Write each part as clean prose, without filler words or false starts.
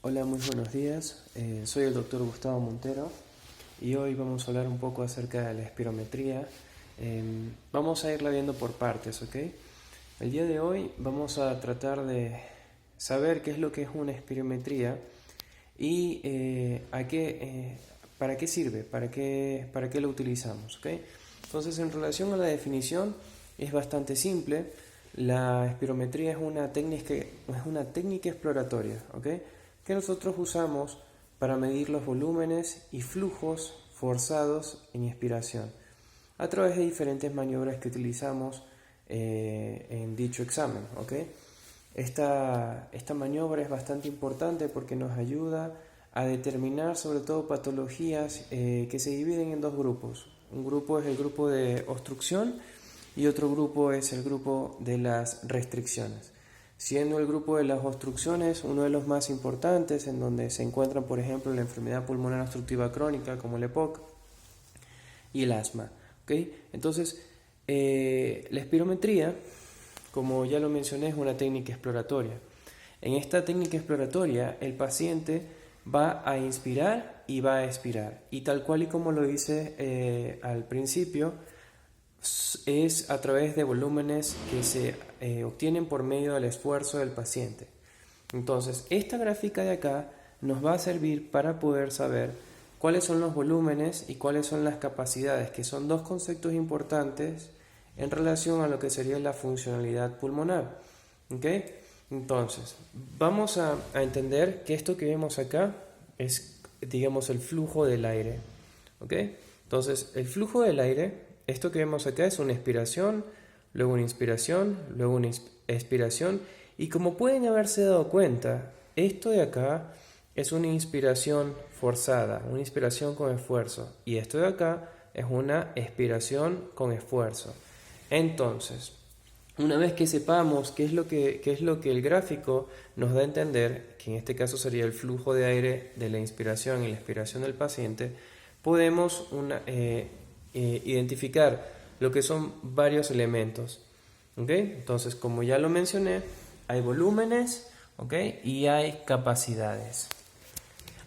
Hola, muy buenos días. Soy el doctor Gustavo Montero y hoy vamos a hablar un poco acerca de la espirometría. Vamos a irla viendo por partes, ¿ok? El día de hoy vamos a tratar de saber qué es lo que es una espirometría y para qué sirve, para qué lo utilizamos, ¿ok? Entonces, en relación a la definición, es bastante simple. La espirometría es una técnica exploratoria, ¿ok? Que nosotros usamos para medir los volúmenes y flujos forzados en inspiración a través de diferentes maniobras que utilizamos en dicho examen, ¿ok? Esta maniobra es bastante importante porque nos ayuda a determinar sobre todo patologías que se dividen en dos grupos. Un grupo es el grupo de obstrucción y otro grupo es el grupo de las restricciones. Siendo el grupo de las obstrucciones uno de los más importantes, en donde se encuentran, por ejemplo, la enfermedad pulmonar obstructiva crónica como el EPOC y el asma. ¿Okay? Entonces, la espirometría, como ya lo mencioné, es una técnica exploratoria. En esta técnica exploratoria, el paciente va a inspirar y va a expirar. Y tal cual y como lo hice al principio, es a través de volúmenes que se obtienen por medio del esfuerzo del paciente. Entonces, esta gráfica de acá nos va a servir para poder saber cuáles son los volúmenes y cuáles son las capacidades, que son dos conceptos importantes en relación a lo que sería la funcionalidad pulmonar. ¿Okay? Entonces, vamos a entender que esto que vemos acá es, digamos, el flujo del aire. ¿Okay? Entonces, el flujo del aire, esto que vemos acá es una expiración, luego una inspiración, luego una expiración. Y como pueden haberse dado cuenta, esto de acá es una inspiración forzada, una inspiración con esfuerzo. Y esto de acá es una expiración con esfuerzo. Entonces, una vez que sepamos qué es lo que el gráfico nos da a entender, que en este caso sería el flujo de aire de la inspiración y la expiración del paciente, podemos identificar lo que son varios elementos. ¿Okay? Entonces, como ya lo mencioné, hay volúmenes, ¿okay? Y hay capacidades.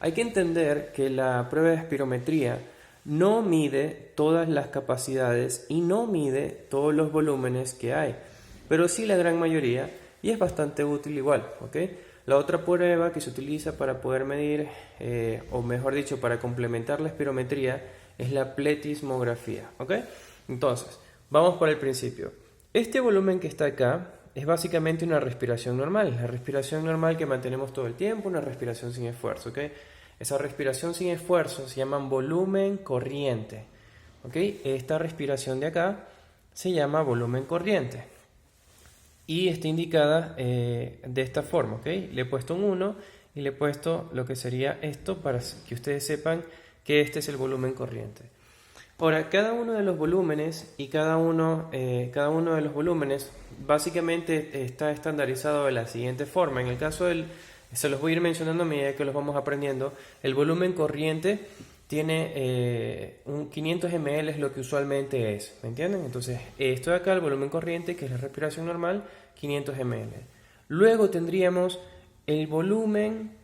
Hay que entender que la prueba de espirometría no mide todas las capacidades y no mide todos los volúmenes que hay, pero sí la gran mayoría, y es bastante útil igual, ¿okay? La otra prueba que se utiliza para poder medir, o mejor dicho, para complementar la espirometría, es la pletismografía, ¿okay? Entonces, vamos por el principio. Este volumen que está acá es básicamente una respiración normal, la respiración normal que mantenemos todo el tiempo, una respiración sin esfuerzo, ¿ok? Esa respiración sin esfuerzo se llama volumen corriente, ¿ok? Esta respiración de acá se llama volumen corriente y está indicada de esta forma, ¿ok? Le he puesto un 1 y le he puesto lo que sería esto para que ustedes sepan que este es el volumen corriente. Ahora, cada uno de los volúmenes y cada uno de los volúmenes básicamente está estandarizado de la siguiente forma. En el caso se los voy a ir mencionando a medida que los vamos aprendiendo. El volumen corriente tiene un 500 ml es lo que usualmente es, ¿me entienden? Entonces, esto de acá, el volumen corriente, que es la respiración normal, 500 ml. Luego tendríamos el volumen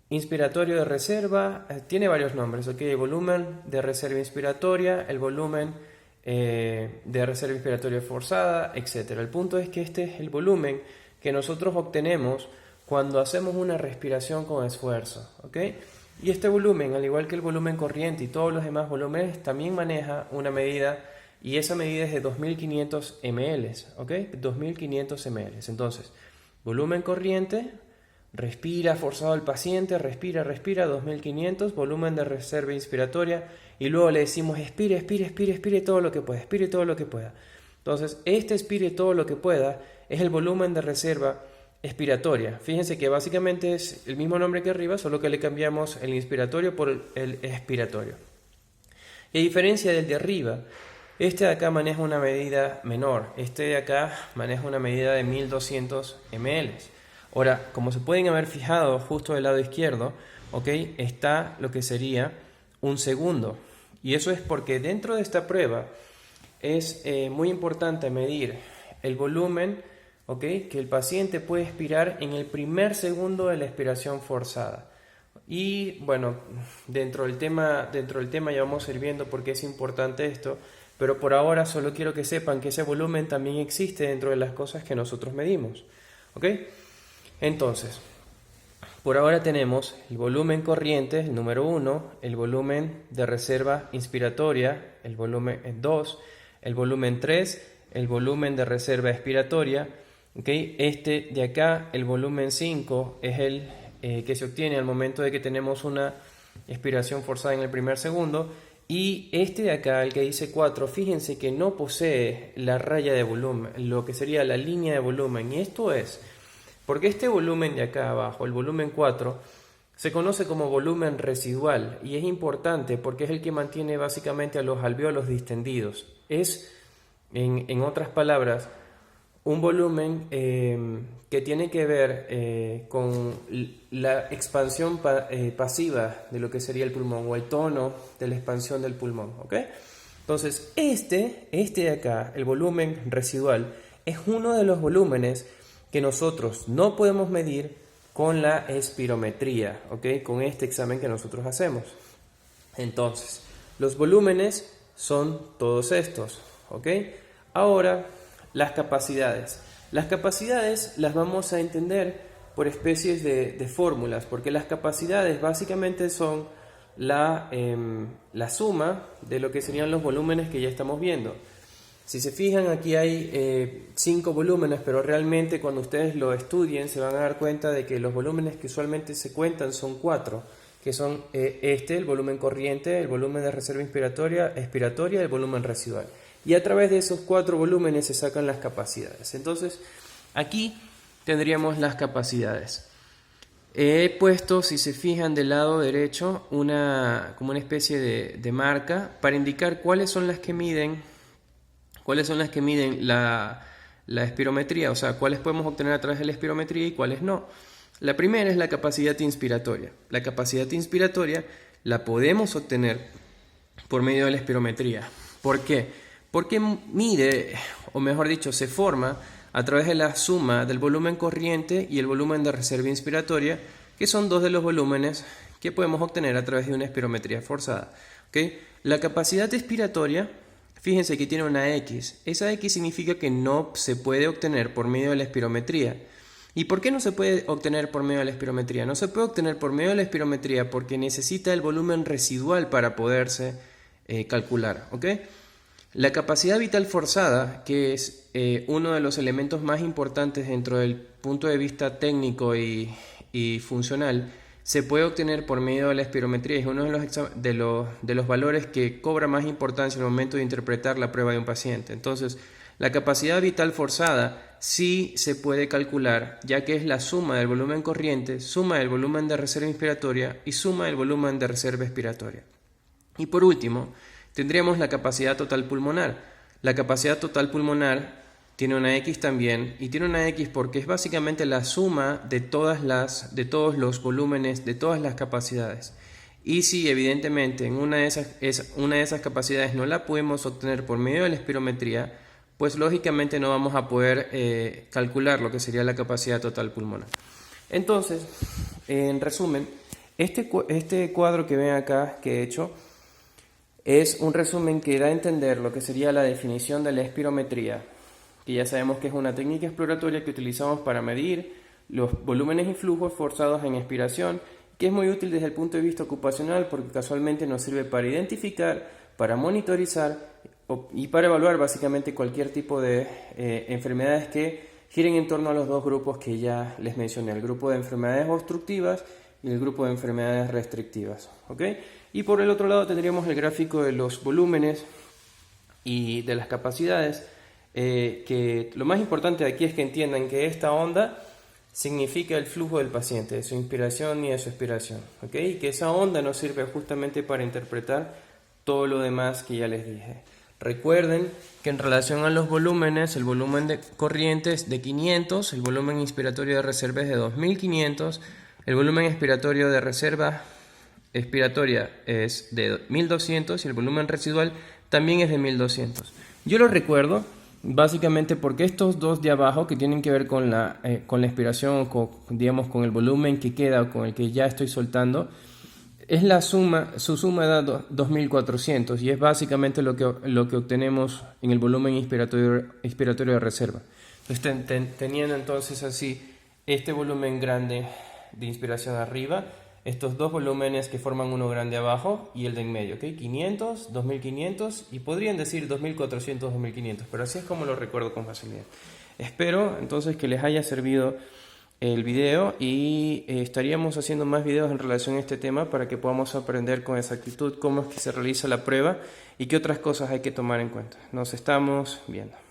inspiratorio de reserva, tiene varios nombres, ¿ok? El volumen de reserva inspiratoria, el volumen de reserva inspiratoria forzada, etc. El punto es que este es el volumen que nosotros obtenemos cuando hacemos una respiración con esfuerzo, ¿ok? Y este volumen, al igual que el volumen corriente y todos los demás volúmenes, también maneja una medida, y esa medida es de 2500 ml, ¿ok? 2500 ml. Entonces, volumen corriente, respira forzado el paciente, respira, 2500, volumen de reserva inspiratoria, y luego le decimos expire, expire, expire, expire todo lo que pueda, expire todo lo que pueda. Entonces, este expire todo lo que pueda es el volumen de reserva expiratoria. Fíjense que básicamente es el mismo nombre que arriba, solo que le cambiamos el inspiratorio por el expiratorio. Y a diferencia del de arriba, este de acá maneja una medida menor, este de acá maneja una medida de 1200 ml. Ahora, como se pueden haber fijado justo del lado izquierdo, ¿okay? Está lo que sería un segundo. Y eso es porque dentro de esta prueba es muy importante medir el volumen ¿ok? Que el paciente puede expirar en el primer segundo de la expiración forzada. Y bueno, dentro del tema ya vamos a ir viendo por qué es importante esto, pero por ahora solo quiero que sepan que ese volumen también existe dentro de las cosas que nosotros medimos, ¿ok? Entonces, por ahora tenemos el volumen corriente, el número 1, el volumen de reserva inspiratoria, el volumen 2, el volumen 3, el volumen de reserva expiratoria, ¿ok? Este de acá, el volumen 5, es el que se obtiene al momento de que tenemos una expiración forzada en el primer segundo. Y este de acá, el que dice 4, fíjense que no posee la raya de volumen, lo que sería la línea de volumen. Y esto es porque este volumen de acá abajo, el volumen 4, se conoce como volumen residual. Y es importante porque es el que mantiene básicamente a los alvéolos distendidos. Es, en otras palabras, un volumen que tiene que ver con la expansión pasiva de lo que sería el pulmón o el tono de la expansión del pulmón, ¿ok? Entonces, este de acá, el volumen residual, es uno de los volúmenes que nosotros no podemos medir con la espirometría, ¿ok? Con este examen que nosotros hacemos. Entonces, los volúmenes son todos estos, ¿ok? Ahora, las capacidades. Las capacidades las vamos a entender por especies de fórmulas, porque las capacidades básicamente son la suma de lo que serían los volúmenes que ya estamos viendo. Si se fijan, aquí hay 5 volúmenes, pero realmente cuando ustedes lo estudien se van a dar cuenta de que los volúmenes que usualmente se cuentan son 4, que son el volumen corriente, el volumen de reserva expiratoria y el volumen residual. Y a través de esos 4 volúmenes se sacan las capacidades. Entonces, aquí tendríamos las capacidades. He puesto, si se fijan, del lado derecho como una especie de marca para indicar cuáles son las que miden la espirometría, o sea, cuáles podemos obtener a través de la espirometría y cuáles no. La primera es la capacidad inspiratoria. La capacidad inspiratoria la podemos obtener por medio de la espirometría. ¿Por qué? Porque mide, o mejor dicho, se forma a través de la suma del volumen corriente y el volumen de reserva inspiratoria, que son dos de los volúmenes que podemos obtener a través de una espirometría forzada. ¿Okay? La capacidad expiratoria, fíjense que tiene una X. Esa X significa que no se puede obtener por medio de la espirometría. ¿Y por qué no se puede obtener por medio de la espirometría? No se puede obtener por medio de la espirometría porque necesita el volumen residual para poderse calcular. ¿Ok? La capacidad vital forzada, que es uno de los elementos más importantes dentro del punto de vista técnico y funcional, se puede obtener por medio de la espirometría. Es uno de los valores que cobra más importancia en el momento de interpretar la prueba de un paciente. Entonces, la capacidad vital forzada sí se puede calcular, ya que es la suma del volumen corriente, suma del volumen de reserva inspiratoria y suma del volumen de reserva expiratoria. Y por último, tendríamos la capacidad total pulmonar. La capacidad total pulmonar tiene una X también, y tiene una X porque es básicamente la suma de todos los volúmenes, de todas las capacidades. Y si evidentemente en una de esas capacidades no la podemos obtener por medio de la espirometría, pues lógicamente no vamos a poder calcular lo que sería la capacidad total pulmonar. Entonces, en resumen, este cuadro que ven acá que he hecho es un resumen que da a entender lo que sería la definición de la espirometría, que ya sabemos que es una técnica exploratoria que utilizamos para medir los volúmenes y flujos forzados en expiración, que es muy útil desde el punto de vista ocupacional porque casualmente nos sirve para identificar, para monitorizar y para evaluar básicamente cualquier tipo de enfermedades que giren en torno a los dos grupos que ya les mencioné, el grupo de enfermedades obstructivas y el grupo de enfermedades restrictivas. ¿Ok? Y por el otro lado tendríamos el gráfico de los volúmenes y de las capacidades, que lo más importante aquí es que entiendan que esta onda significa el flujo del paciente, de su inspiración y de su expiración, ¿ok? Y que esa onda nos sirve justamente para interpretar todo lo demás que ya les dije. Recuerden que en relación a los volúmenes, el volumen de corriente es de 500, el volumen inspiratorio de reserva es de 2500, el volumen expiratorio de reserva expiratoria es de 1200 y el volumen residual también es de 1200. Yo lo recuerdo básicamente porque estos dos de abajo que tienen que ver con la expiración o con, digamos, con el volumen que queda o con el que ya estoy soltando, es la suma, su suma da 2400 y es básicamente lo que obtenemos en el volumen inspiratorio de reserva. Entonces, teniendo entonces así este volumen grande de inspiración arriba, estos dos volúmenes que forman uno grande abajo y el de en medio, ¿ok? 500, 2500 y podrían decir 2400, 2500, pero así es como lo recuerdo con facilidad. Espero entonces que les haya servido el video y estaríamos haciendo más videos en relación a este tema para que podamos aprender con exactitud cómo es que se realiza la prueba y qué otras cosas hay que tomar en cuenta. Nos estamos viendo.